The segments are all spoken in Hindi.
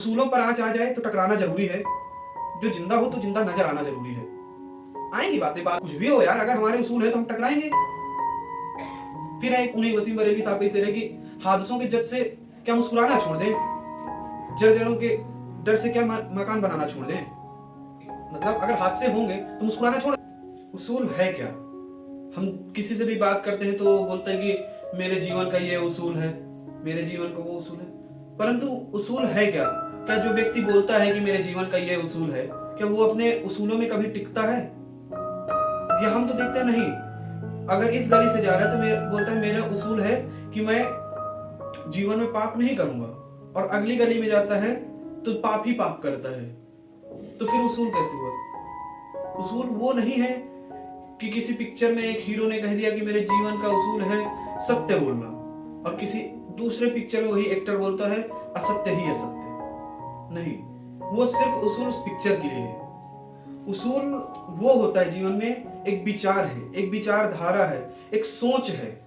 उसूलों पर आँच आ जाए तो टकराना जरूरी है। जो जिंदा हो तो जिंदा नजर आना जरूरी है। आएंगी बातें, बात कुछ भी हो यार, अगर हमारे उसूल है तो हम टकराएंगे। फिर एक उन्हीं वसीम बरेलवी साहब का शेर है कि हादसों के जज से क्या मुस्कुराना छोड़ दें, जर्जरों के डर से क्या मकान बनाना छोड़ दें। मतलब अगर हादसे होंगे तो मुस्कुराना छोड़। उसूल है क्या? हम किसी से भी बात करते हैं तो बोलते हैं कि मेरे जीवन का ये उसूल है, मेरे जीवन का वो उसूल है। परंतु उसूल है क्या? क्या जो व्यक्ति बोलता है कि मेरे जीवन का ये उसूल है, क्या वो अपने उसूलों में कभी टिकता है? या हम तो देखते नहीं। अगर इस गली से जा रहा है तो बोलता है मेरा उसूल है कि मैं जीवन में पाप नहीं करूंगा, और अगली गली में जाता है तो पाप ही पाप करता है। तो फिर उसूल कैसे हुआ? उसूल वो नहीं है कि किसी पिक्चर में एक हीरो ने कह दिया कि मेरे जीवन का उसूल है सत्य बोलना, और किसी दूसरे पिक्चर में वही एक्टर बोलता है असत्य ही असत्य। नहीं, वो सिर्फ उसूल उस पिक्चर के लिए है। उसूल वो होता है जीवन में, एक विचार है, एक विचारधारा है, एक सोच है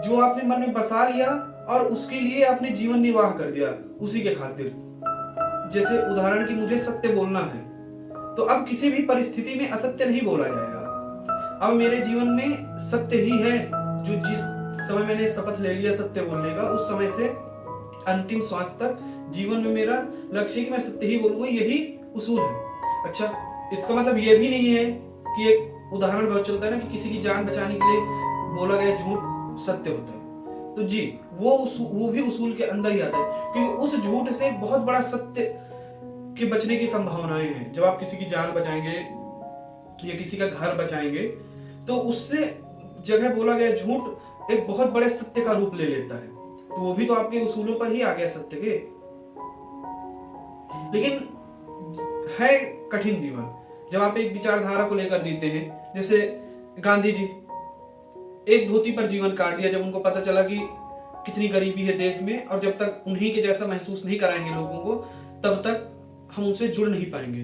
जो आपने मन में बसा लिया और उसके लिए आपने जीवन निर्वाह कर दिया उसी के खातिर। जैसे उदाहरण कि मुझे सत्य बोलना है, तो अब किसी भी परिस्थिति में असत्य नहीं बोला जाएगा। अब मेरे जीवन में सत्य ही है। जो जिस समय मैंने शपथ ले लिया सत्य बोलने का, उस समय से अंतिम श्वास तक जीवन में मेरा लक्ष्य कि मैं सत्य ही बोलूंगा, यही उसूल है। अच्छा, इसका मतलब ये भी नहीं है कि एक उदाहरण बहुत चलता है ना कि किसी की जान बचाने के लिए बोला गया झूठ सत्य होता है। तो जी वो भी उसूल के अंदर ही आता है, क्योंकि उस झूठ से बहुत बड़ा सत्य के बचने की संभावनाएं हैं। जब आप किसी की जान बचाएंगे या किसी का घर बचाएंगे तो उससे जगह बोला गया झूठ एक बहुत बड़े सत्य का रूप ले लेता है। तो वो भी तो आपके उसूलों पर ही आ गया सत्य के। लेकिन है कठिन जीवन जब आप एक विचारधारा को लेकर जीते हैं। जैसे गांधी जी एक धोती पर जीवन काट दिया जब उनको पता चला कि कितनी गरीबी है देश में, और जब तक उन्हीं के जैसा महसूस नहीं कराएंगे लोगों को तब तक हम उनसे जुड़ नहीं पाएंगे।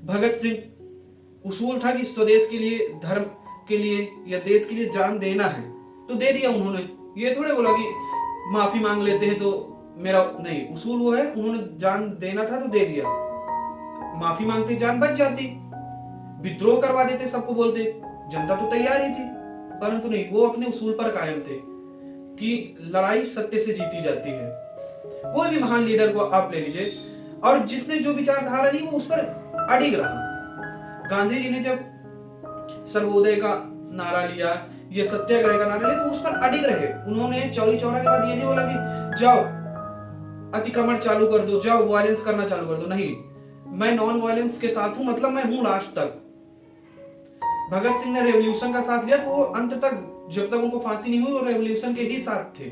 भगत सिंह उसूल था कि स्वदेश के लिए, धर्म के लिए या देश के लिए जान देना है, तो दे दिया उन्होंने। ये थोड़े बोला कि माफी मांग लेते हैं तो मेरा नहीं, उसूल वो है उन्होंने जान देना था तो दे दिया। माफी मांगते जान बच जाती, विद्रोह करवा देते, सबको बोलते, जनता तो तैयार ही थी। परंतु नहीं, वो अपने उसूल पर कायम थे कि लड़ाई सत्य से जीती जाती है। कोई भी महान लीडर को आप ले लीजिए, और जिसने जो विचारधारा ली वो उस पर अडिग रहा। गांधी जी ने जब सर्वोदय का नारा लिया, ये सत्याग्रह का नारा लिया, तो उस पर अडिग रहे। उन्होंने चौरी चौरा के बाद ये नहीं बोला कि जाओ अतिक्रमण चालू कर दो, जाओ वायलेंस करना चालू कर दो। नहीं, मैं नॉन वायलेंस के साथ हूं, मतलब मैं हूं लास्ट तक। भगत सिंह ने रेवोल्यूशन का साथ लिया तो वो अंत तक, जब तक उनको फांसी नहीं हुई, वो रेवोल्यूशन के ही साथ थे।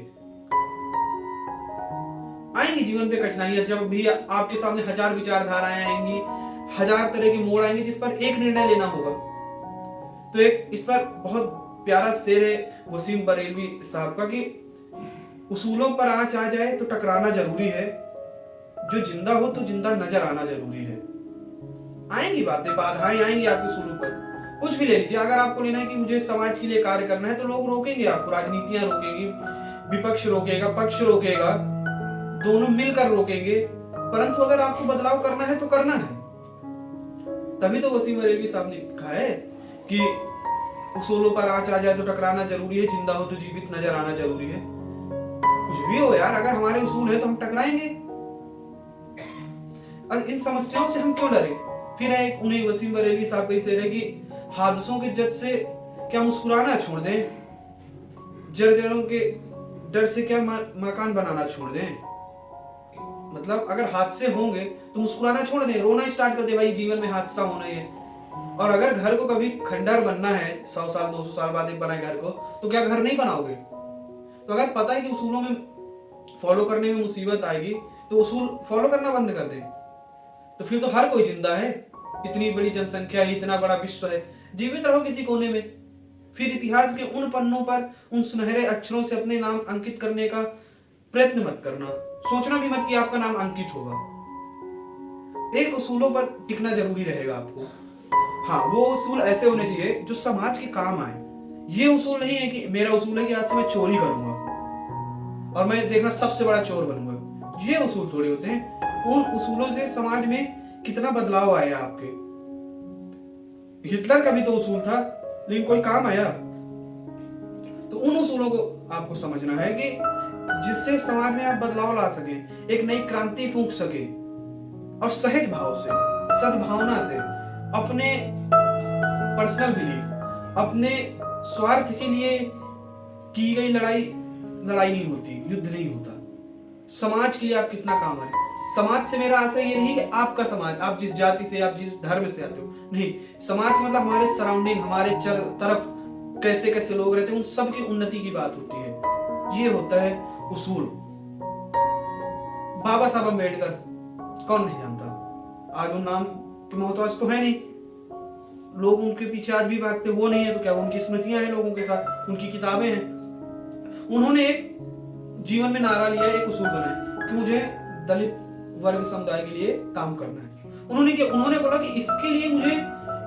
आएंगी जीवन पे कठिनाइयां, जब भी आपके सामने हजार विचारधाराएं आएंगी, हजार तरह के मोड़ आएंगे जिस पर एक निर्णय लेना होगा। तो एक इस पर बहुत प्यारा शेर है वसीम बरेलवी साहब का कि उसूलों पर आँच आ जाए तो टकराना जरूरी है, जो जिंदा हो तो जिंदा नजर आना जरूरी है। आएंगी बातें, बाधाएं आएंगी आपके उसूलों पर। कुछ भी ले लीजिए, अगर आपको लेना है कि मुझे समाज के लिए कार्य करना है तो लोग रोकेंगे आपको, राजनीतियां रोकेंगी, विपक्ष रोकेगा, पक्ष रोकेगा, दोनों मिलकर रोकेंगे। परंतु अगर आपको बदलाव करना है तो करना है। तभी तो वसीम बरेलवी साहब ने कहा है कि उसूलों पर आँच आ जाए तो टकराना जरूरी है, जिंदा हो तो जीवित नजर आना जरूरी है। कुछ भी हो यार, अगर हमारे उसूल है तो हम टकराएंगे। और इन समस्याओं से हम क्यों डरे? फिर एक उन्हीं वसीम बरेलवी साहब का शेर है कि हादसों के जज से क्या मुस्कुराना छोड़ दें, जर्जरों के डर से क्या मकान बनाना छोड़ दें। मतलब अगर हादसे होंगे तो मुस्कुराना छोड़ दें, रोना स्टार्ट कर दे, भाई जीवन में हादसा होना ही है। और अगर घर को कभी खंडहर बनना है, 100 साल 200 साल बाद एक बनाए घर को, तो क्या घर नहीं बनाओगे? तो अगर पता है कि उसूलों में फॉलो करने में मुसीबत आएगी तो उसूल फॉलो करना बंद कर दें। तो फिर तो हर कोई जिंदा है, इतनी बड़ी जनसंख्या है, इतना बड़ा विश्व है, जीवित रहो किसी कोने में। फिर इतिहास के उन पन्नों पर उन सुनहरे अक्षरों से अपने नाम अंकित करने का प्रयत्न मत करना, सोचना भी मत कि आपका नाम अंकित होगा। एक उसूलों पर टिकना जरूरी रहेगा आपको। हाँ, वो उसूल ऐसे होने चाहिए जो समाज के काम आए। ये उसूल नहीं है कि मेरा उसूल है कि आज से मैं चोरी करूंगा और मैं देखना सबसे बड़ा चोर बनूंगा। ये उसूल थोड़े होते हैं। उन उसूलों से समाज में कितना बदलाव आया आपके। हिटलर का भी तो उसूल था, लेकिन कोई काम आया? तो उन उसूलों को आपको समझना है कि जिससे समाज में आप बदलाव ला सके, एक नई क्रांति फूंक सके, और सहज भाव से, सद्भावना से, अपने पर्सनल बिलीफ, अपने स्वार्थ के लिए की गई लड़ाई नहीं होती, युद्ध नहीं होता। समाज के लिए आप कितना काम आए। समाज से मेरा आशय ये नहीं कि आपका समाज, आप जिस जाति से, आप जिस धर्म से आते हो, नहीं। समाज मतलब हमारे सराउंडिंग, हमारे तरफ कैसे कैसे लोग रहते हैं, उन सब की उन्नति की बात होती है। ये होता है उसूल। बाबा साहब अम्बेडकर कौन नहीं जानता? आज उन नाम की मोहताज तो है नहीं, लोग उनके पीछे आज भी भागते। वो नहीं है तो क्या, उनकी स्मृतियां हैं लोगों के साथ, उनकी किताबें हैं। उन्होंने एक जीवन में नारा लिया, एक उसूल बनाया कि मुझे दलित वर्ग समुदाय के लिए काम करना है। उन्होंने बोला कि इसके लिए मुझे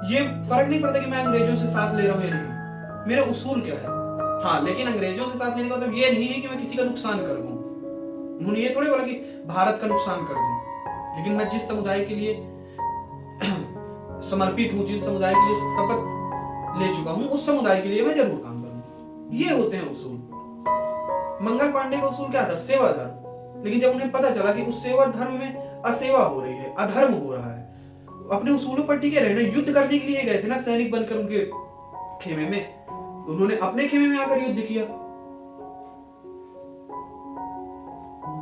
ये फर्क नहीं पड़ता कि मैं अंग्रेजों से साथ ले रहा हूं या नहीं, मेरा उसूल क्या है। हाँ, लेकिन अंग्रेजों से साथ लेने का मतलब ये नहीं है कि मैं किसी का नुकसान कर दूं। उन्होंने ये थोड़ी बोला कि भारत का नुकसान कर दूं, लेकिन मैं जिस समुदाय के लिए समर्पित हूं, जिस समुदाय के लिए शपथ ले चुका हूं, उस समुदाय के लिए मैं जरूर काम करूं। ये होते हैं उसूल। मंगल पांडे का उसूल क्या था? सेवा धर्म। लेकिन जब उन्हें पता चला कि उस सेवा धर्म में असेवा हो रही है, अधर्म हो रहा है, अपने उसूलों पर टिके रहना। युद्ध करने के लिए गए थे ना सैनिक बनकर उनके खेमे में, उन्होंने अपने खेमे में आकर युद्ध किया।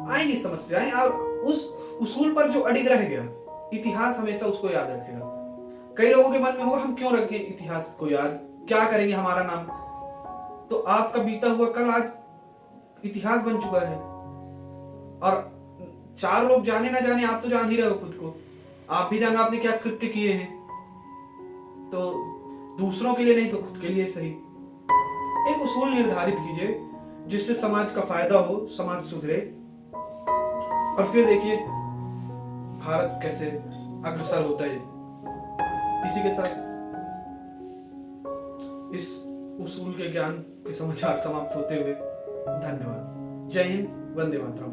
आएंगी समस्याएं, और उस उसूल पर जो अडिग रह गया, इतिहास हमेशा उसको याद रखेगा। कई लोगों के मन में होगा हम क्यों रखें इतिहास को याद, क्या करेंगे हमारा नाम। तो आपका बीता हुआ कल आज इतिहास बन चुका है, और 4 लोग जाने ना जाने, आप तो जान ही रहे हो खुद को। आप भी जानो आपने क्या कृत्य किए हैं, तो दूसरों के लिए नहीं तो खुद के लिए सही। एक उसूल निर्धारित कीजिए जिससे समाज का फायदा हो, समाज सुधरे, और फिर देखिए भारत कैसे अग्रसर होता है। इसी के साथ इस उसूल के ज्ञान के समाचार समाप्त होते हुए धन्यवाद। जय हिंद, वंदे मातरम।